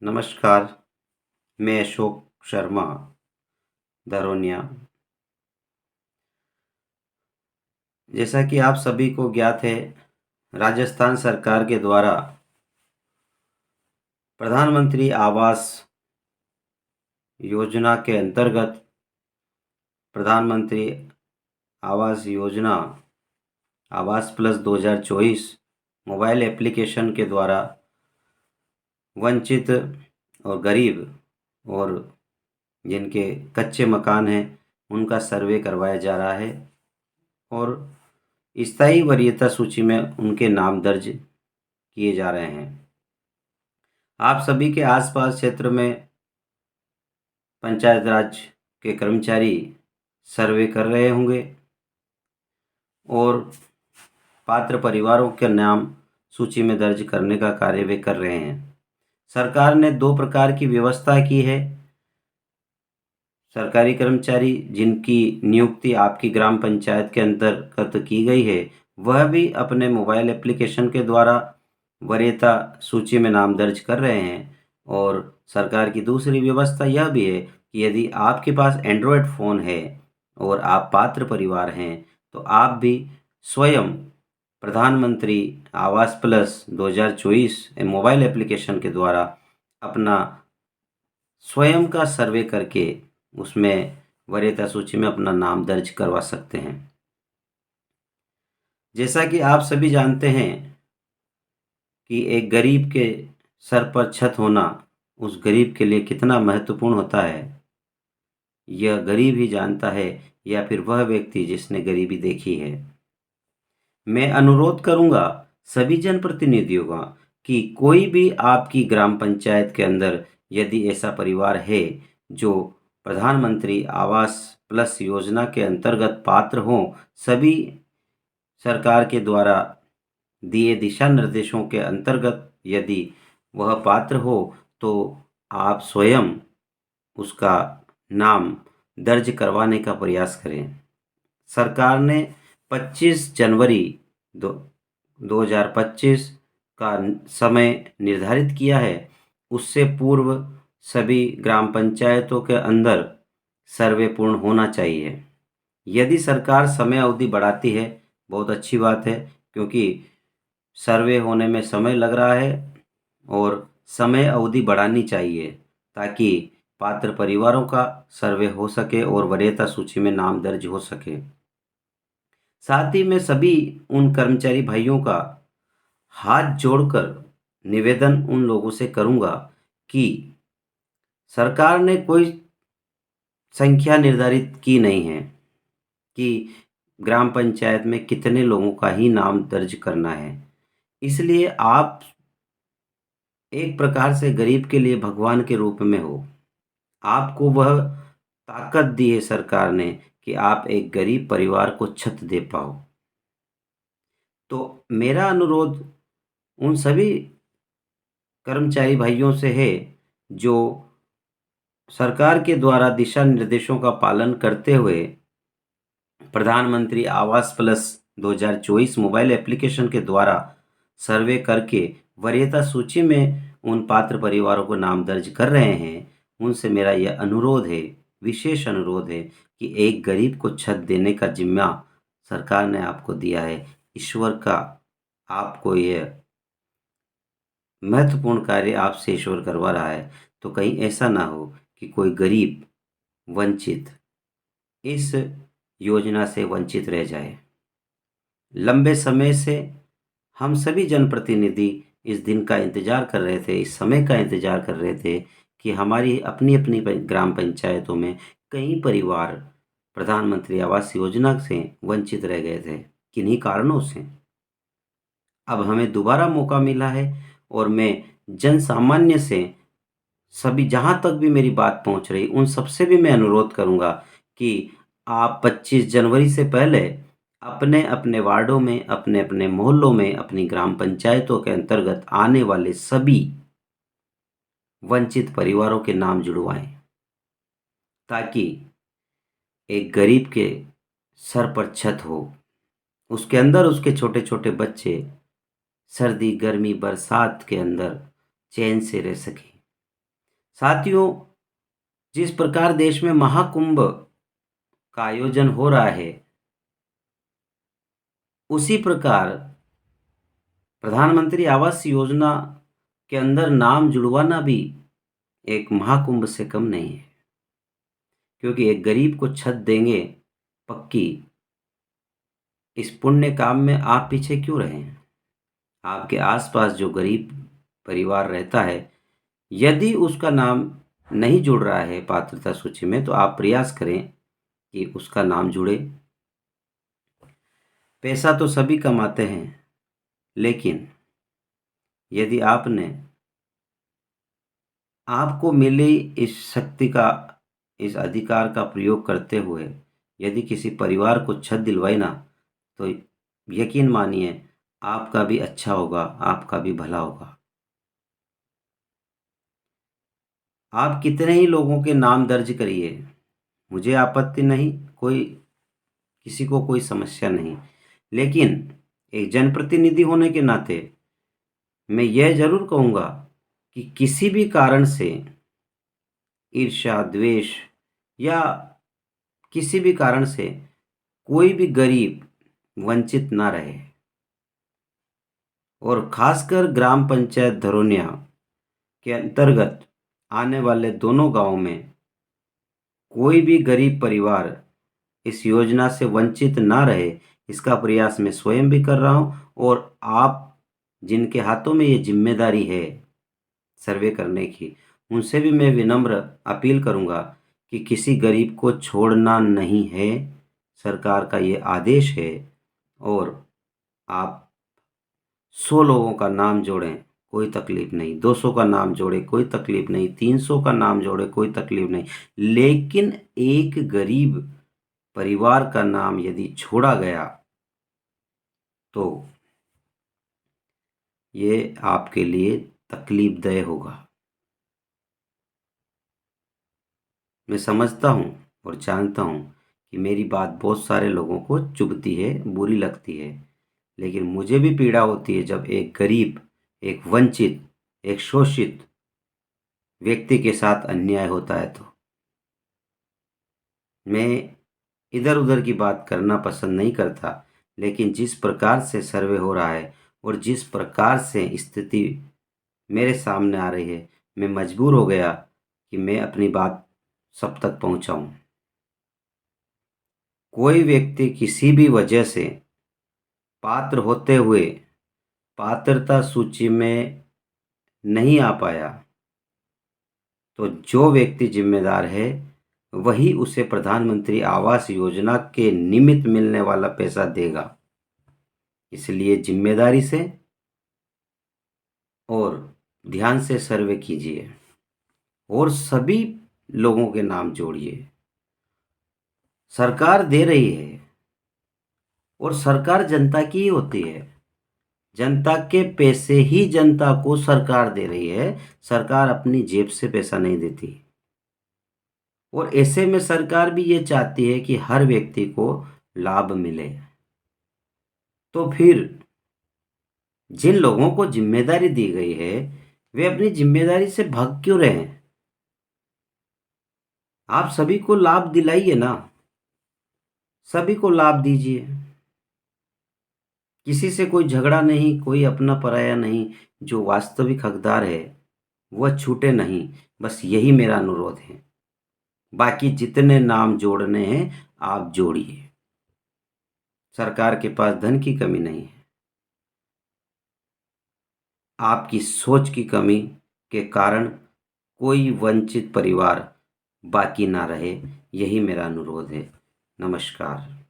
नमस्कार, मैं अशोक शर्मा, दरोनिया। जैसा कि आप सभी को ज्ञात है, राजस्थान सरकार के द्वारा प्रधानमंत्री आवास योजना के अंतर्गत प्रधानमंत्री आवास योजना आवास प्लस 2024 मोबाइल एप्लीकेशन के द्वारा वंचित और गरीब और जिनके कच्चे मकान हैं उनका सर्वे करवाया जा रहा है और स्थायी वरीयता सूची में उनके नाम दर्ज किए जा रहे हैं। आप सभी के आसपास क्षेत्र में पंचायत राज के कर्मचारी सर्वे कर रहे होंगे और पात्र परिवारों के नाम सूची में दर्ज करने का कार्य वे कर रहे हैं। सरकार ने 2 प्रकार की व्यवस्था की है। सरकारी कर्मचारी जिनकी नियुक्ति आपकी ग्राम पंचायत के अंतर्गत की गई है, वह भी अपने मोबाइल एप्लीकेशन के द्वारा वरीयता सूची में नाम दर्ज कर रहे हैं। और सरकार की दूसरी व्यवस्था यह भी है कि यदि आपके पास एंड्रॉयड फ़ोन है और आप पात्र परिवार हैं, तो आप भी स्वयं प्रधानमंत्री आवास प्लस 2024 मोबाइल एप्लीकेशन के द्वारा अपना स्वयं का सर्वे करके उसमें वरीयता सूची में अपना नाम दर्ज करवा सकते हैं। जैसा कि आप सभी जानते हैं कि एक गरीब के सर पर छत होना उस गरीब के लिए कितना महत्वपूर्ण होता है, यह गरीब ही जानता है या फिर वह व्यक्ति जिसने गरीबी देखी है। मैं अनुरोध करूंगा सभी जनप्रतिनिधियों का कि कोई भी आपकी ग्राम पंचायत के अंदर यदि ऐसा परिवार है जो प्रधानमंत्री आवास प्लस योजना के अंतर्गत पात्र हों, सभी सरकार के द्वारा दिए दिशा निर्देशों के अंतर्गत यदि वह पात्र हो तो आप स्वयं उसका नाम दर्ज करवाने का प्रयास करें। सरकार ने 25 जनवरी दो 2025 का समय निर्धारित किया है। उससे पूर्व सभी ग्राम पंचायतों के अंदर सर्वे पूर्ण होना चाहिए। यदि सरकार समय अवधि बढ़ाती है, बहुत अच्छी बात है, क्योंकि सर्वे होने में समय लग रहा है और समय अवधि बढ़ानी चाहिए ताकि पात्र परिवारों का सर्वे हो सके और वरीयता सूची में नाम दर्ज हो सके। साथ ही मैं सभी उन कर्मचारी भाइयों का हाथ जोड़कर निवेदन उन लोगों से करूंगा कि सरकार ने कोई संख्या निर्धारित की नहीं है कि ग्राम पंचायत में कितने लोगों का ही नाम दर्ज करना है। इसलिए आप एक प्रकार से गरीब के लिए भगवान के रूप में हो। आपको वह ताकत दी है सरकार ने कि आप एक गरीब परिवार को छत दे पाओ। तो मेरा अनुरोध उन सभी कर्मचारी भाइयों से है जो सरकार के द्वारा दिशा निर्देशों का पालन करते हुए प्रधानमंत्री आवास प्लस 2024 मोबाइल एप्लीकेशन के द्वारा सर्वे करके वरीयता सूची में उन पात्र परिवारों को नाम दर्ज कर रहे हैं, उनसे मेरा यह अनुरोध है, विशेष अनुरोध है कि एक गरीब को छत देने का जिम्मा सरकार ने आपको दिया है। ईश्वर का आपको यह महत्वपूर्ण कार्य आपसे ईश्वर करवा रहा है, तो कहीं ऐसा ना हो कि कोई गरीब वंचित इस योजना से वंचित रह जाए। लंबे समय से हम सभी जनप्रतिनिधि इस दिन का इंतजार कर रहे थे, इस समय का इंतजार कर रहे थे कि हमारी अपनी अपनी ग्राम पंचायतों में कई परिवार प्रधानमंत्री आवास योजना से वंचित रह गए थे, किन्हीं कारणों से। अब हमें दोबारा मौका मिला है और मैं जन सामान्य से सभी, जहाँ तक भी मेरी बात पहुँच रही, उन सबसे भी मैं अनुरोध करूँगा कि आप 25 जनवरी से पहले अपने अपने वार्डों में, अपने अपने मोहल्लों में, अपनी ग्राम पंचायतों के अंतर्गत आने वाले सभी वंचित परिवारों के नाम जुड़वाएं, ताकि एक गरीब के सर पर छत हो, उसके अंदर उसके छोटे छोटे बच्चे सर्दी गर्मी बरसात के अंदर चैन से रह सकें। साथियों, जिस प्रकार देश में महाकुंभ का आयोजन हो रहा है, उसी प्रकार प्रधानमंत्री आवास योजना के अंदर नाम जुड़वाना भी एक महाकुंभ से कम नहीं है। क्योंकि एक गरीब को छत देंगे पक्की, इस पुण्य काम में आप पीछे क्यों रहें? आपके आसपास जो गरीब परिवार रहता है, यदि उसका नाम नहीं जुड़ रहा है पात्रता सूची में, तो आप प्रयास करें कि उसका नाम जुड़े। पैसा तो सभी कमाते हैं, लेकिन यदि आपको मिली इस शक्ति का, इस अधिकार का प्रयोग करते हुए यदि किसी परिवार को छत दिलवाई ना, तो यकीन मानिए आपका भी अच्छा होगा, आपका भी भला होगा। आप कितने ही लोगों के नाम दर्ज करिए, मुझे आपत्ति नहीं, किसी को कोई समस्या नहीं, लेकिन एक जनप्रतिनिधि होने के नाते मैं यह जरूर कहूँगा कि किसी भी कारण से ईर्ष्या, द्वेष या किसी भी कारण से कोई भी गरीब वंचित ना रहे। और खासकर ग्राम पंचायत धरोनिया के अंतर्गत आने वाले दोनों गांवों में कोई भी गरीब परिवार इस योजना से वंचित ना रहे, इसका प्रयास मैं स्वयं भी कर रहा हूं। और आप जिनके हाथों में ये जिम्मेदारी है सर्वे करने की, उनसे भी मैं विनम्र अपील करूंगा कि किसी गरीब को छोड़ना नहीं है। सरकार का ये आदेश है। और आप 100 लोगों का नाम जोड़ें, कोई तकलीफ नहीं, 200 का नाम जोड़े कोई तकलीफ नहीं, 300 का नाम जोड़े कोई तकलीफ नहीं, लेकिन एक गरीब परिवार का नाम यदि छोड़ा गया तो ये आपके लिए तकलीफदेह होगा। मैं समझता हूँ और जानता हूँ कि मेरी बात बहुत सारे लोगों को चुभती है, बुरी लगती है, लेकिन मुझे भी पीड़ा होती है जब एक गरीब, एक वंचित, एक शोषित व्यक्ति के साथ अन्याय होता है। तो मैं इधर उधर की बात करना पसंद नहीं करता, लेकिन जिस प्रकार से सर्वे हो रहा है और जिस प्रकार से स्थिति मेरे सामने आ रही है, मैं मजबूर हो गया कि मैं अपनी बात सब तक पहुंचाऊं। कोई व्यक्ति किसी भी वजह से पात्र होते हुए पात्रता सूची में नहीं आ पाया, तो जो व्यक्ति जिम्मेदार है वही उसे प्रधानमंत्री आवास योजना के निमित्त मिलने वाला पैसा देगा। इसलिए जिम्मेदारी से और ध्यान से सर्वे कीजिए और सभी लोगों के नाम जोड़िए। सरकार दे रही है और सरकार जनता की ही होती है। जनता के पैसे ही जनता को सरकार दे रही है, सरकार अपनी जेब से पैसा नहीं देती। और ऐसे में सरकार भी ये चाहती है कि हर व्यक्ति को लाभ मिले। तो फिर जिन लोगों को जिम्मेदारी दी गई है, वे अपनी जिम्मेदारी से भाग क्यों रहे हैं? आप सभी को लाभ दिलाइए ना, सभी को लाभ दीजिए। किसी से कोई झगड़ा नहीं, कोई अपना पराया नहीं। जो वास्तविक हकदार है वह छूटे नहीं, बस यही मेरा अनुरोध है। बाकी जितने नाम जोड़ने हैं आप जोड़िए। सरकार के पास धन की कमी नहीं है, आपकी सोच की कमी के कारण कोई वंचित परिवार बाकी ना रहे, यही मेरा अनुरोध है। नमस्कार।